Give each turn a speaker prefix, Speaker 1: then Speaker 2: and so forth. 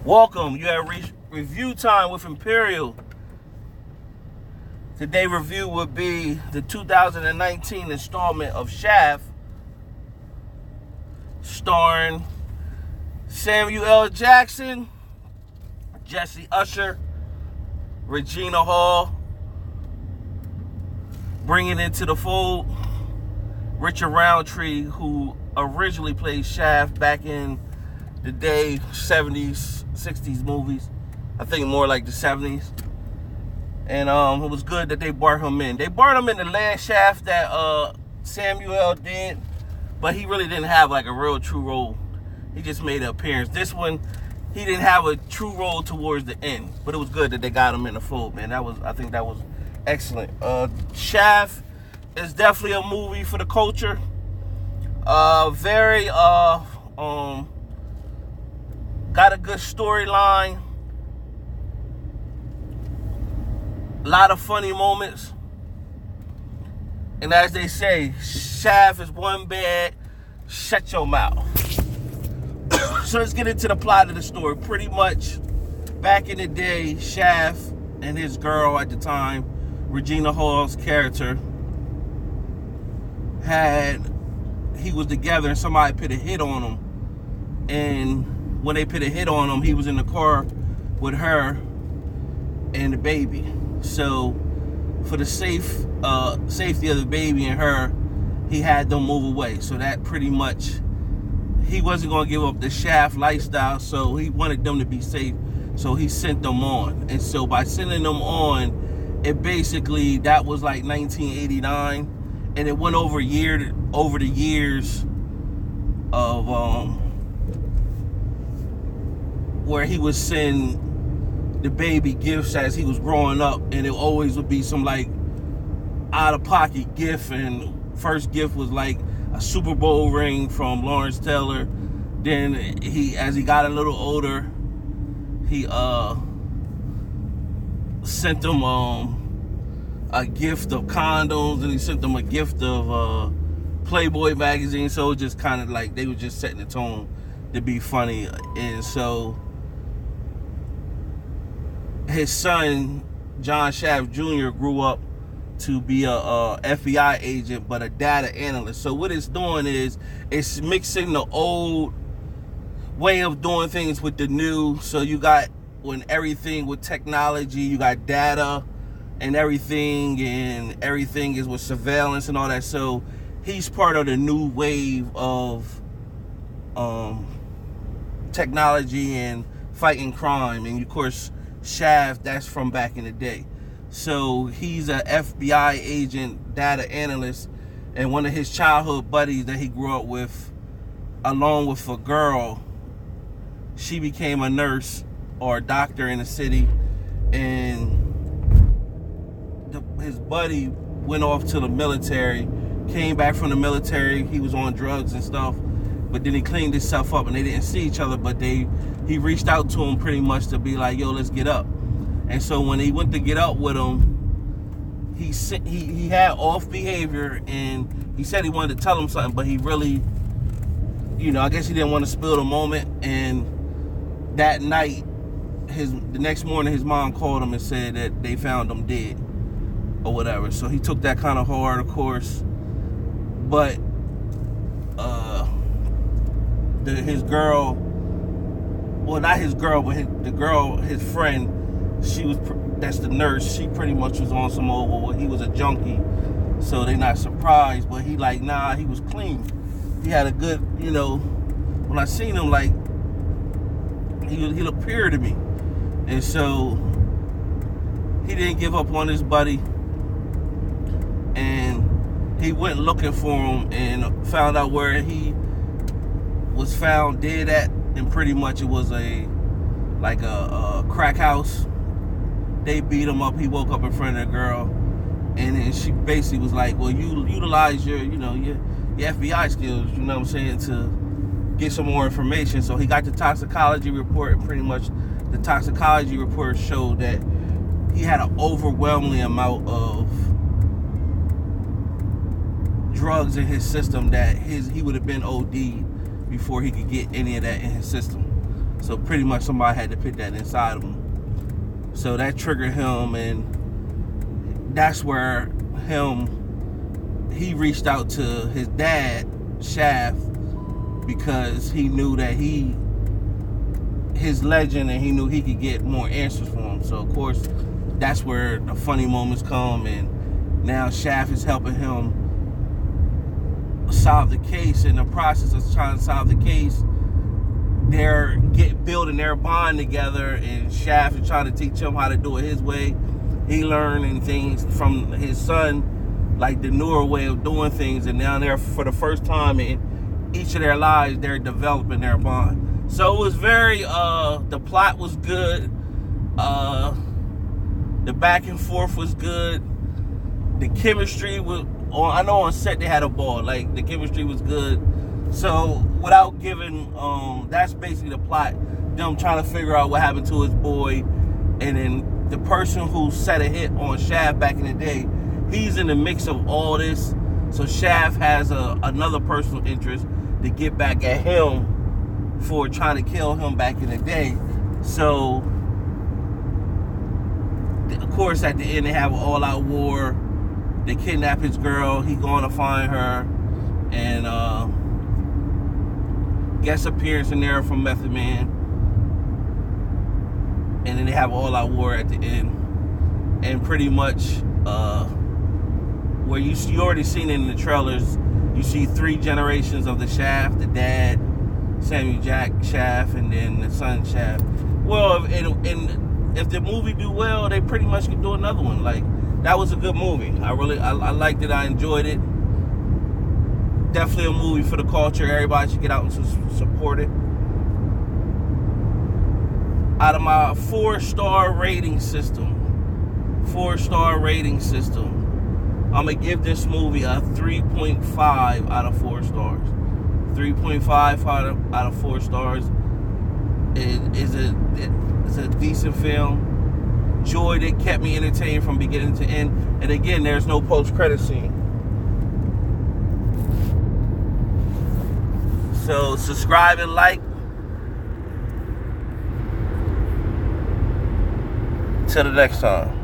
Speaker 1: Welcome. You have review time with Emperiol. Today's review would be the 2019 installment of Shaft, starring Samuel L. Jackson, Jessie, Usher, Regina Hall, bringing into the fold Richard Roundtree, who originally played Shaft back in the day, 70s, 60s movies. I think more like the 70s. And it was good that they brought him in. They brought him in the last Shaft that Samuel did, but he really didn't have like a real true role. He just made an appearance. This one, he didn't have a true role towards the end, but it was good that they got him in the fold, man. I think that was excellent. Shaft is definitely a movie for the culture. Very got a good storyline. A lot of funny moments. And as they say, Shaft is one bad, shut your mouth. So let's get into the plot of the story. Pretty much, back in the day, Shaft and his girl at the time, Regina Hall's character, he was together and somebody put a hit on him. And when they put a hit on him, he was in the car with her and the baby. So for the safety of the baby and her, he had them move away. So that pretty much, he wasn't going to give up the Shaft lifestyle, so he wanted them to be safe. So he sent them on. And so by sending them on, it basically, that was like 1989. And it went over the years of where he would send the baby gifts as he was growing up, and it always would be some like out-of-pocket gift. And first gift was like a Super Bowl ring from Lawrence Taylor. Then as he got a little older, he sent them a gift of condoms, and he sent them a gift of Playboy magazine. So it just kind of like they were just setting the tone to be funny. And so his son, John Shaft Jr., grew up to be a FBI agent, but a data analyst. So what it's doing is it's mixing the old way of doing things with the new. So you got, when everything with technology, you got data and everything is with surveillance and all that. So he's part of the new wave of technology and fighting crime. And of course, Shaft, that's from back in the day. So he's an FBI agent, data analyst, and one of his childhood buddies that he grew up with, along with a girl, she became a nurse or a doctor in the city, and his buddy went off to the military, came back from the military. He was on drugs and stuff, but then he cleaned himself up, and they didn't see each other, but he reached out to him pretty much to be like, yo, let's get up. And so when he went to get up with him, he had off behavior, and he said he wanted to tell him something, but he really, I guess he didn't want to spill the moment. And that night, the next morning, his mom called him and said that they found him dead or whatever. So he took that kind of hard, of course. But his girl, well, not his girl, but his friend, that's the nurse, she pretty much was on some old, well, he was a junkie, so they not surprised. But he like, nah, he was clean. He had a good, when I seen him, like, he looked pure to me. And so he didn't give up on his buddy, and he went looking for him and found out where he was found dead at. And pretty much it was a crack house. They beat him up. He woke up in front of the girl, and then she basically was like, well, you utilize your FBI skills, to get some more information. So he got the toxicology report, and pretty much the toxicology report showed that he had an overwhelming amount of drugs in his system that he would have been OD'd before he could get any of that in his system. So pretty much somebody had to put that inside of him. So that triggered him, and that's where he reached out to his dad, Shaft, because he knew that his legend, and he knew he could get more answers from him. So of course, that's where the funny moments come, and now Shaft is helping him solve the case. In the process of trying to solve the case, they're building their bond together, and Shaft is trying to teach him how to do it his way. He learning things from his son, like the newer way of doing things, and now they're, for the first time in each of their lives, they're developing their bond. So it was very, the plot was good, the back and forth was good, the chemistry was, I know on set they had a ball, like the chemistry was good. So without giving, that's basically the plot, them trying to figure out what happened to his boy, and then the person who set a hit on Shaft back in the day, he's in the mix of all this. So Shaft has another personal interest to get back at him for trying to kill him back in the day. So, of course, at the end they have an all-out war. They kidnap his girl. He going to find her, and guest appearance in there from Method Man. And then they have an all-out war at the end, and pretty much where you already seen it in the trailers. You see 3 generations of the Shaft: the dad, Samuel Jack Shaft, and then the son Shaft. Well, if the movie do well, they pretty much can do another one. Like, that was a good movie. I liked it. I enjoyed it. Definitely a movie for the culture. Everybody should get out and support it. Out of my 4-star rating system, I'm going to give this movie a 3.5 out of 4 stars. 3.5 out of 4 stars. It's a decent film. Enjoyed it, kept me entertained from beginning to end. And again, there's no post-credit scene. So subscribe and like. Till the next time.